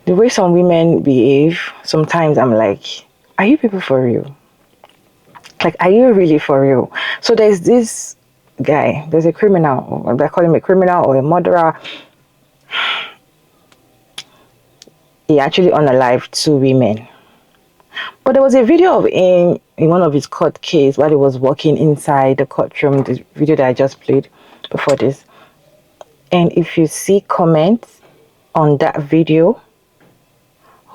The way some women behave, sometimes I'm like, are you people for real? Like, are you really for real? So there's this guy, there's a criminal, or they call him a criminal or a murderer. He actually unalived two women. But there was a video of him in one of his court case while he was walking inside the courtroom, the video that I just played before this. And if you see comments on that video,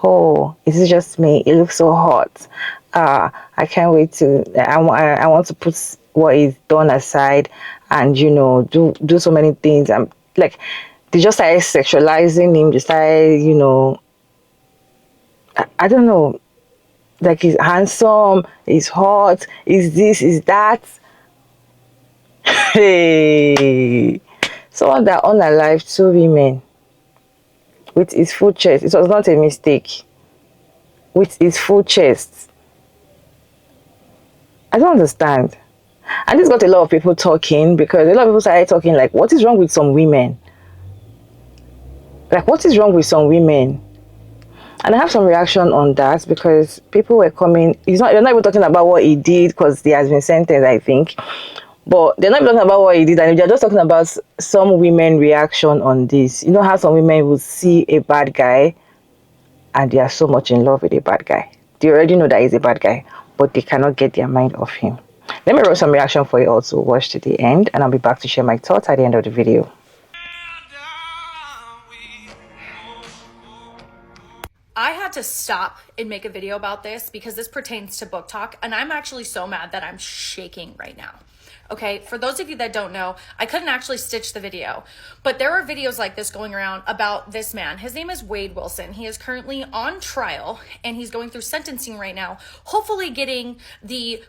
oh, is it just me? It looks so hot. I can't wait to, I want to put what is done aside and, do so many things. I'm like, they just started sexualizing him. They started, I don't know, like he's handsome, he's hot, is this, is that. Hey, someone that unalived two women with his full chest. It was not a mistake. With his full chest. I don't understand. And this got a lot of people talking because a lot of people started talking like, what is wrong with some women? Like, what is wrong with some women? And I have some reaction on that because people were coming. They're not even talking about what he did because he has been sentenced, I think. But they're not even talking about what he did, and they're just talking about some women reaction on this. You know how some women will see a bad guy and they are so much in love with a bad guy. They already know that he's a bad guy, but they cannot get their mind off him. Let me roll some reaction for you also. Watch to the end, and I'll be back to share my thoughts at the end of the video. I had to stop and make a video about this because this pertains to book talk, and I'm actually so mad that I'm shaking right now. Okay, for those of you that don't know, I couldn't actually stitch the video, but there are videos like this going around about this man. His name is Wade Wilson. He is currently on trial and he's going through sentencing right now, hopefully getting the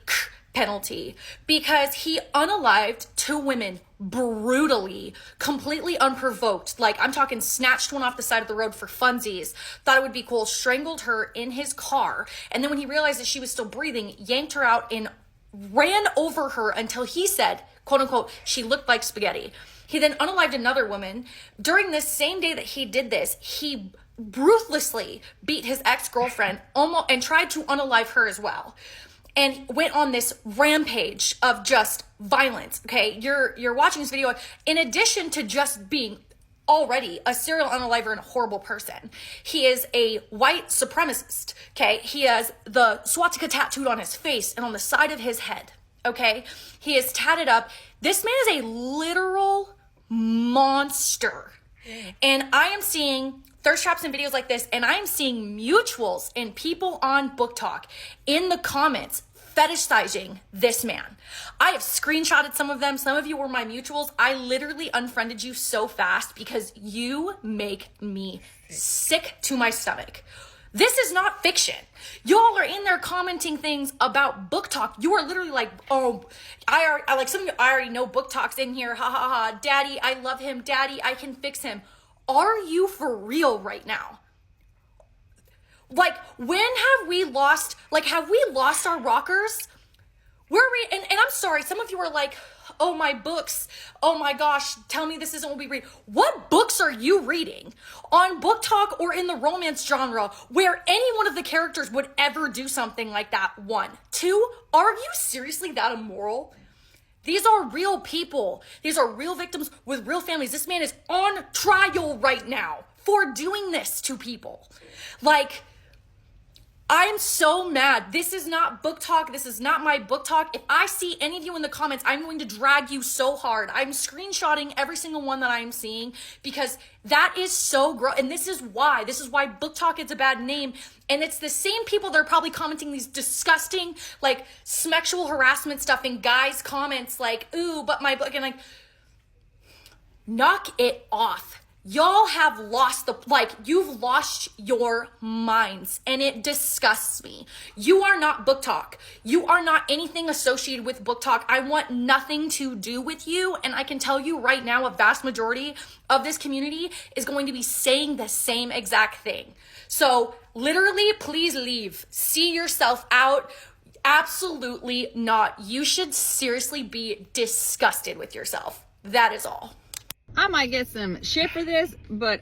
penalty because he unalived two women brutally, completely unprovoked. Like, I'm talking snatched one off the side of the road for funsies, thought it would be cool, strangled her in his car, and then when he realized that she was still breathing, yanked her out and ran over her until he said, quote unquote, she looked like spaghetti. He then unalived another woman. During this same day that he did this, he ruthlessly beat his ex-girlfriend almost and tried to unalive her as well, and went on this rampage of just violence. Okay, you're watching this video in addition to just being already a serial unaliver and a horrible person. He is a white supremacist. Okay, he has the swastika tattooed on his face and on the side of his head. Okay, he is tatted up. This man is a literal monster. And I am seeing thirst traps and videos like this, and I am seeing mutuals and people on Book Talk in the comments fetishizing this man. I have screenshotted some of them. Some of you were my mutuals. I literally unfriended you so fast because you make me sick to my stomach. This is not fiction. Y'all are in there commenting things about Book Talk. You are literally like, oh, I like some of you, I already know Book Talk's in here. Ha ha ha. Daddy, I love him. Daddy, I can fix him. Are you for real right now? Like, when have we lost our rockers? And I'm sorry, some of you are like, oh, my books, oh my gosh, tell me this isn't what we read. What books are you reading on Book Talk or in the romance genre where any one of the characters would ever do something like that? 1. 2, are you seriously that immoral? These are real people. These are real victims with real families. This man is on trial right now for doing this to people. Like, I'm so mad. This is not Book Talk. This is not my Book Talk. If I see any of you in the comments, I'm going to drag you so hard. I'm screenshotting every single one that I'm seeing because that is so gross. And this is why Book Talk is a bad name. And it's the same people that are probably commenting these disgusting, like, sexual harassment stuff in guys' comments, like, ooh, but my book, and like, knock it off. Y'all have lost you've lost your minds, and it disgusts me. You are not Book Talk. You are not anything associated with Book Talk. I want nothing to do with you, and I can tell you right now, a vast majority of this community is going to be saying the same exact thing. So literally, please leave. See yourself out. Absolutely not. You should seriously be disgusted with yourself. That is all. I might get some shit for this, but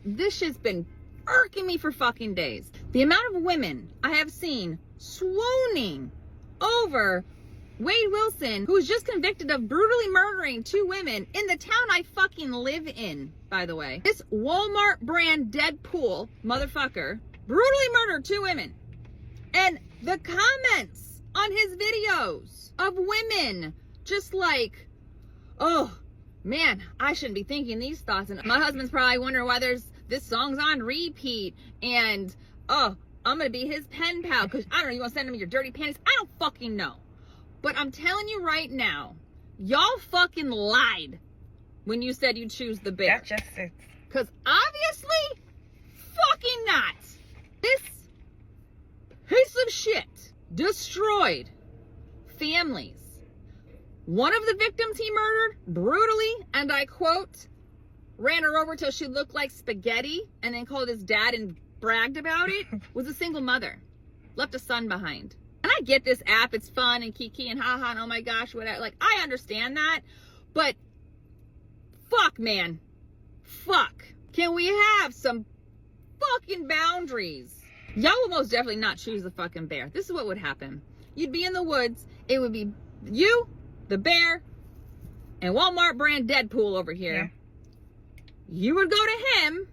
this shit's been irking me for fucking days. The amount of women I have seen swooning over Wade Wilson, who was just convicted of brutally murdering 2 women in the town I fucking live in, by the way. This Walmart brand Deadpool motherfucker brutally murdered 2 women. And the comments on his videos of women just like, oh man, I shouldn't be thinking these thoughts. And my husband's probably wondering why this song's on repeat. And oh, I'm gonna be his pen pal because I don't know, you wanna send him your dirty panties? I don't fucking know. But I'm telling you right now, y'all fucking lied when you said you choose the bear. That's just it. Because obviously, fucking not. This piece of shit destroyed families. One of the victims he murdered brutally, and I quote, ran her over till she looked like spaghetti and then called his dad and bragged about it, was a single mother. Left a son behind. And I get this app, it's fun and kiki and haha and oh my gosh, whatever. Like, I understand that, but fuck, man. Fuck. Can we have some fucking boundaries? Y'all will most definitely not choose the fucking bear. This is what would happen. You'd be in the woods. It would be you, the bear, and Walmart brand Deadpool over here. Yeah. You would go to him.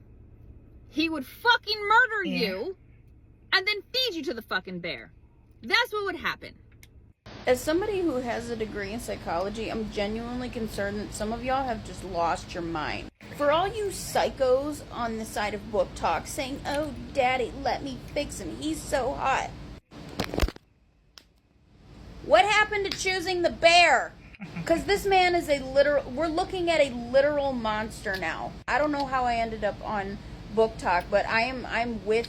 He would fucking murder you and then feed you to the fucking bear. That's what would happen. As somebody who has a degree in psychology, I'm genuinely concerned that some of y'all have just lost your mind. For all you psychos on the side of Book Talk saying, oh, daddy, let me fix him, he's so hot. What happened to choosing the bear? Because this man is we're looking at a literal monster now. I don't know how I ended up on Book Talk, but I'm with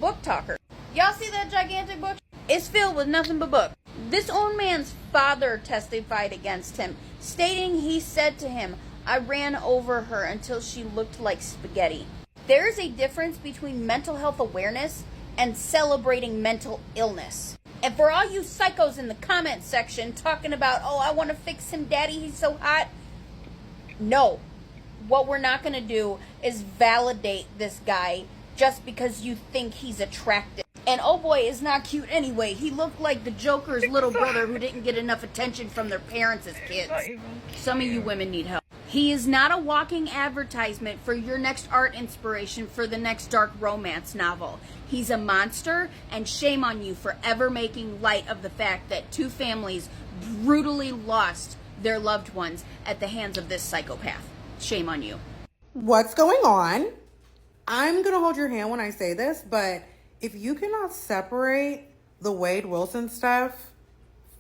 Book Talker. Y'all see that gigantic book? It's filled with nothing but books. This old man's father testified against him, stating he said to him, I ran over her until she looked like spaghetti. There is a difference between mental health awareness and celebrating mental illness. And for all you psychos in the comment section talking about, oh, I want to fix him, daddy, he's so hot. No. What we're not going to do is validate this guy just because you think he's attractive. And oh boy, is not cute anyway. He looked like the Joker's little brother who didn't get enough attention from their parents as kids. Some of you women need help. He is not a walking advertisement for your next art inspiration for the next dark romance novel. He's a monster, and shame on you for ever making light of the fact that 2 families brutally lost their loved ones at the hands of this psychopath. Shame on you. What's going on? I'm going to hold your hand when I say this, but if you cannot separate the Wade Wilson stuff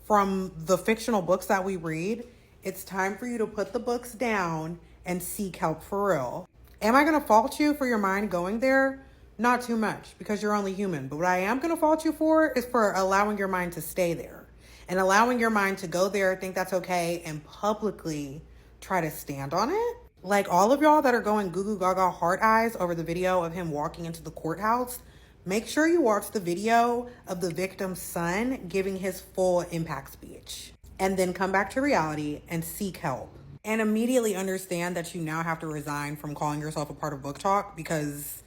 from the fictional books that we read, it's time for you to put the books down and seek help for real. Am I going to fault you for your mind going there? Not too much, because you're only human. But what I am going to fault you for is for allowing your mind to stay there and allowing your mind to go there, think that's okay, and publicly try to stand on it. Like all of y'all that are going goo goo gaga heart eyes over the video of him walking into the courthouse, make sure you watch the video of the victim's son giving his full impact speech. And then come back to reality and seek help. And immediately understand that you now have to resign from calling yourself a part of Book Talk, because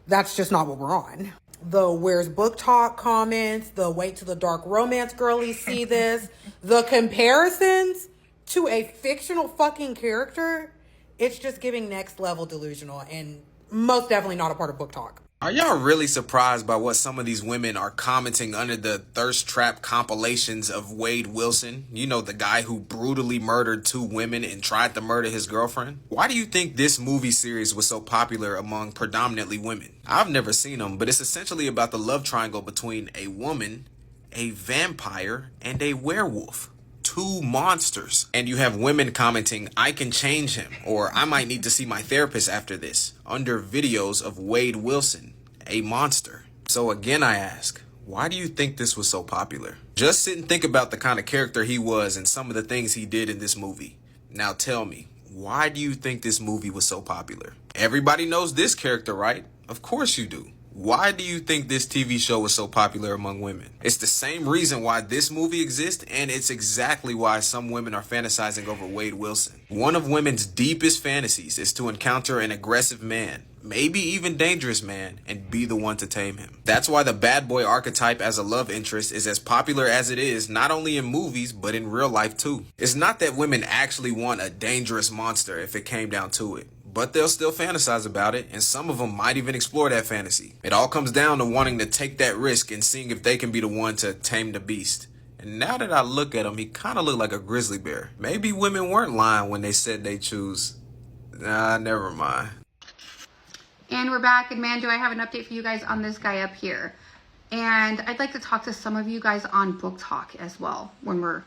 that's just not what we're on. The where's Book Talk comments, the wait till the dark romance girlies see this, the comparisons to a fictional fucking character, it's just giving next level delusional and most definitely not a part of Book Talk. Are y'all really surprised by what some of these women are commenting under the thirst trap compilations of Wade Wilson? You know, the guy who brutally murdered 2 women and tried to murder his girlfriend? Why do you think this movie series was so popular among predominantly women? I've never seen them, but it's essentially about the love triangle between a woman, a vampire, and a werewolf. 2 monsters. And you have women commenting, I can change him, or I might need to see my therapist after this, under videos of Wade Wilson, a monster. So again, I ask, why do you think this was so popular? Just sit and think about the kind of character he was and some of the things he did in this movie. Now tell me, why do you think this movie was so popular? Everybody knows this character, right? Of course you do. Why do you think this TV show was so popular among women? It's the same reason why this movie exists, and it's exactly why some women are fantasizing over Wade Wilson. One of women's deepest fantasies is to encounter an aggressive man, maybe even dangerous man, and be the one to tame him. That's why the bad boy archetype as a love interest is as popular as it is, not only in movies, but in real life too. It's not that women actually want a dangerous monster if it came down to it, but they'll still fantasize about it, and some of them might even explore that fantasy. It all comes down to wanting to take that risk and seeing if they can be the one to tame the beast. And now that I look at him, he kind of looked like a grizzly bear. Maybe women weren't lying when they said they choose. Nah, never mind. And we're back, and man, do I have an update for you guys on this guy up here. And I'd like to talk to some of you guys on Book Talk as well when we're,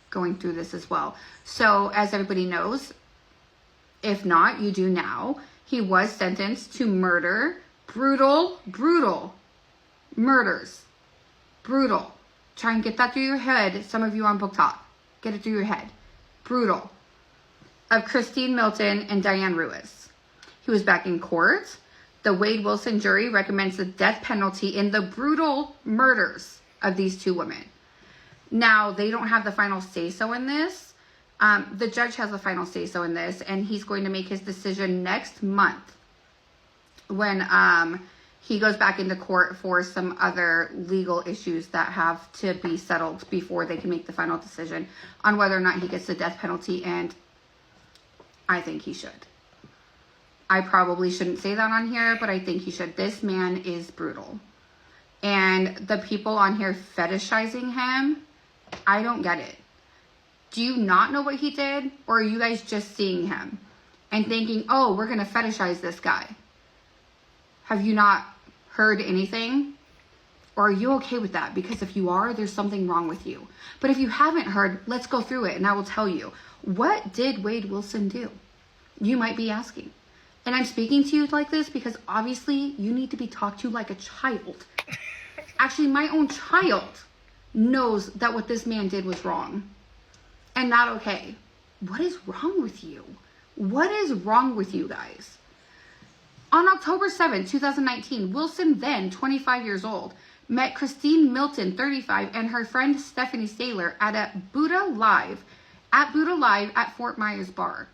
going through this as well. So as everybody knows, if not, you do now, he was sentenced to murder, brutal murders. Brutal. Try and get that through your head, some of you on Book Talk. Get it through your head. Brutal. Of Christine Milton and Diane Ruiz. He was back in court. The Wade Wilson jury recommends the death penalty in the brutal murders of these two women. Now, they don't have the final say-so in this. The judge has the final say-so in this, and he's going to make his decision next month when he goes back into court for some other legal issues that have to be settled before they can make the final decision on whether or not he gets the death penalty, and I think he should. I probably shouldn't say that on here, but I think he should. This man is brutal. And the people on here fetishizing him, I don't get it. Do you not know what he did? Or are you guys just seeing him and thinking, oh, we're going to fetishize this guy? Have you not heard anything? Or are you okay with that? Because if you are, there's something wrong with you. But if you haven't heard, let's go through it and I will tell you. What did Wade Wilson do? You might be asking. And I'm speaking to you like this because obviously you need to be talked to like a child. Actually, my own child knows that what this man did was wrong and not okay. What is wrong with you? What is wrong with you guys? On October 7, 2019, Wilson, then 25 years old, met Christine Milton, 35, and her friend Stephanie Saylor at Buddha Live at Fort Myers Bar.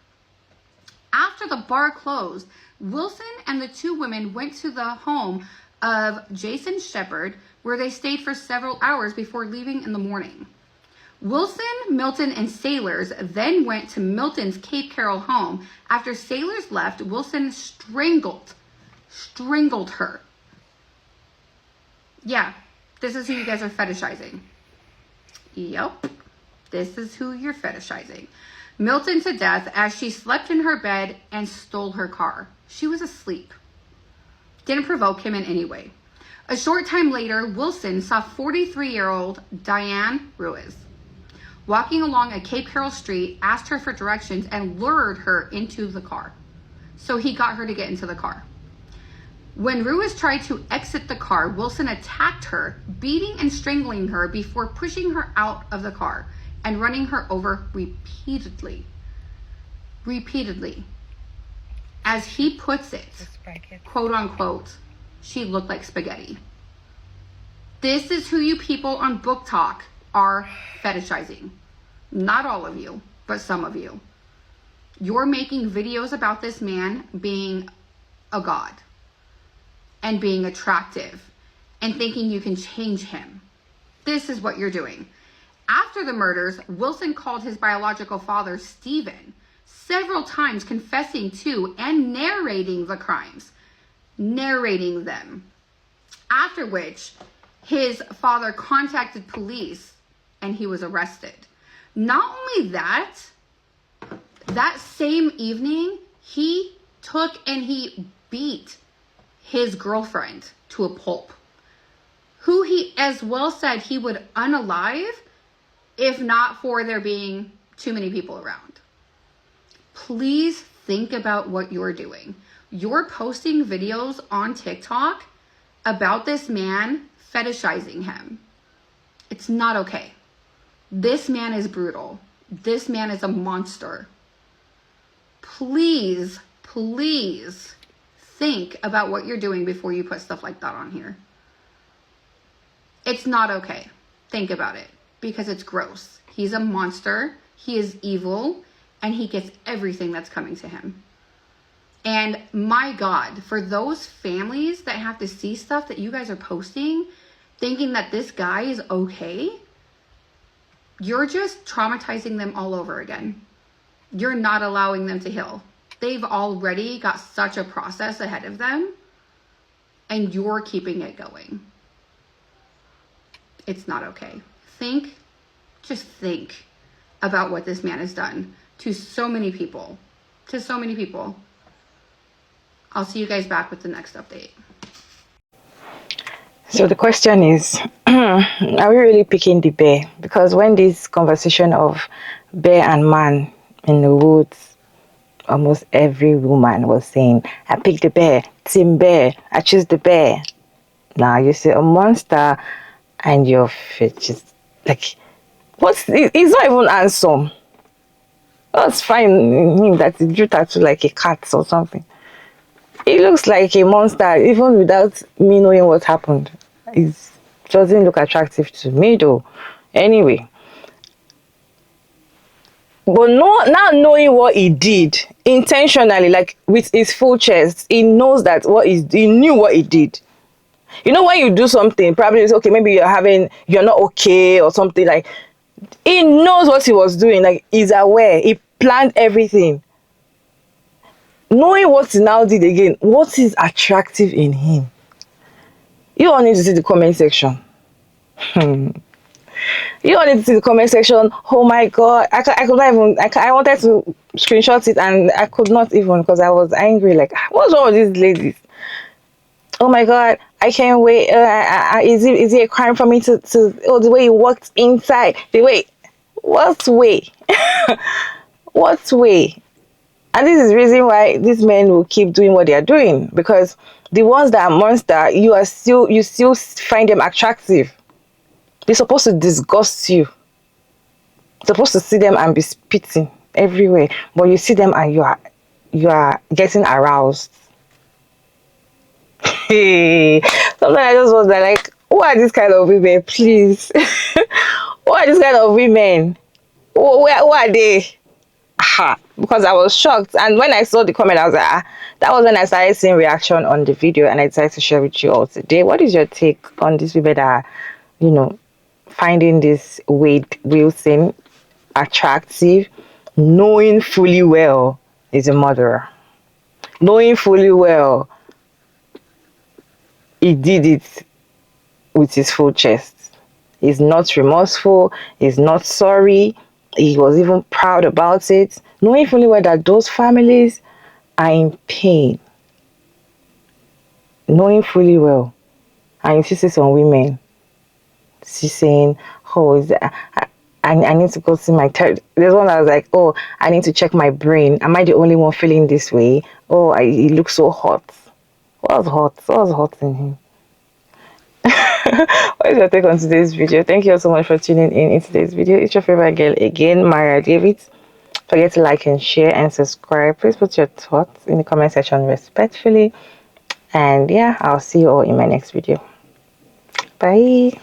After the bar closed, Wilson and the two women went to the home of Jason Shepard, where they stayed for several hours before leaving in the morning. Wilson, Milton, and Saylors then went to Milton's Cape Carroll home. After Saylors left, Wilson strangled her. Yeah, this is who you guys are fetishizing. Yep, this is who you're fetishizing. Milton to death as she slept in her bed and stole her car. She was asleep. Didn't provoke him in any way. A short time later, Wilson saw 43-year-old Diane Ruiz walking along a Cape Carroll street, asked her for directions, and lured her into the car. So he got her to get into the car. When Ruiz tried to exit the car, Wilson attacked her, beating and strangling her before pushing her out of the car and running her over repeatedly. As he puts it, quote unquote, she looked like spaghetti. This is who you people on Book Talk are fetishizing. Not all of you, but some of you. You're making videos about this man being a god and being attractive and thinking you can change him. This is what you're doing. After the murders, Wilson called his biological father, Stephen, several times confessing to and narrating the crimes. Narrating them. After which, his father contacted police and he was arrested. Not only that, that same evening, he took and he beat his girlfriend to a pulp, who he as well said he would unalive if not for there being too many people around. Please think about what you're doing. You're posting videos on TikTok about this man, fetishizing him. It's not okay. This man is brutal. This man is a monster. Please think about what you're doing before you put stuff like that on here. It's not okay. Think about it, because it's gross. He's a monster, he is evil, and he gets everything that's coming to him. And my God, for those families that have to see stuff that you guys are posting, thinking that this guy is okay, you're just traumatizing them all over again. You're not allowing them to heal. They've already got such a process ahead of them, and you're keeping it going. It's not okay. Just think about what this man has done to so many people. I'll see you guys back with the next update. So the question is, are we really picking the bear? Because when this conversation of bear and man in the woods, almost every woman was saying, I picked the bear, team bear, I choose the bear. Now you see a monster and your face is like, it's not even handsome. That's fine in him that he drew tattoo like a cat or something. He looks like a monster even without me knowing what happened. It doesn't look attractive to me though. Anyway. But now knowing what he did intentionally, like with his full chest, he knows that he knew what he did. You know, when you do something, probably it's okay, maybe you're not okay or something, like he knows what he was doing, like he's aware, he planned everything. Knowing what he now did again, what is attractive in him? You all need to see the comment section. You all need to see the comment section. Oh my God, I could not even, I wanted to screenshot it and I could not even, because I was angry, like, what's wrong with these ladies? Oh my God, I can't wait. Is it a crime for me to the way he walked inside, the way, what way? What way? And this is the reason why these men will keep doing what they are doing, because the ones that are monster, you still find them attractive. They're supposed to disgust you. You're supposed to see them and be spitting everywhere, but you see them and you are getting aroused. Hey, sometimes I just wonder, like, who are these kind of women, please? Who are these kind of women? Who are they? Because I was shocked, and when I saw the comment, I was like, that was when I started seeing reaction on the video, and I decided to share with you all today. What is your take on these people that are, finding this Wade Wilson attractive, knowing fully well he's a murderer, knowing fully well he did it with his full chest? He's not remorseful, he's not sorry, he was even proud about it, knowing fully well that those families are in pain, knowing fully well. And you see some women, she's saying, oh, I need to go see my therapist. There's one that was like, oh, I need to check my brain. Am I the only one feeling this way? Oh, he looks so hot. What was hot in him? What is your take on today's video? Thank you all so much for tuning in today's video. It's your favorite girl again, Maria David. Don't forget to like and share and subscribe. Please put your thoughts in the comment section respectfully. And yeah, I'll see you all in my next video. Bye.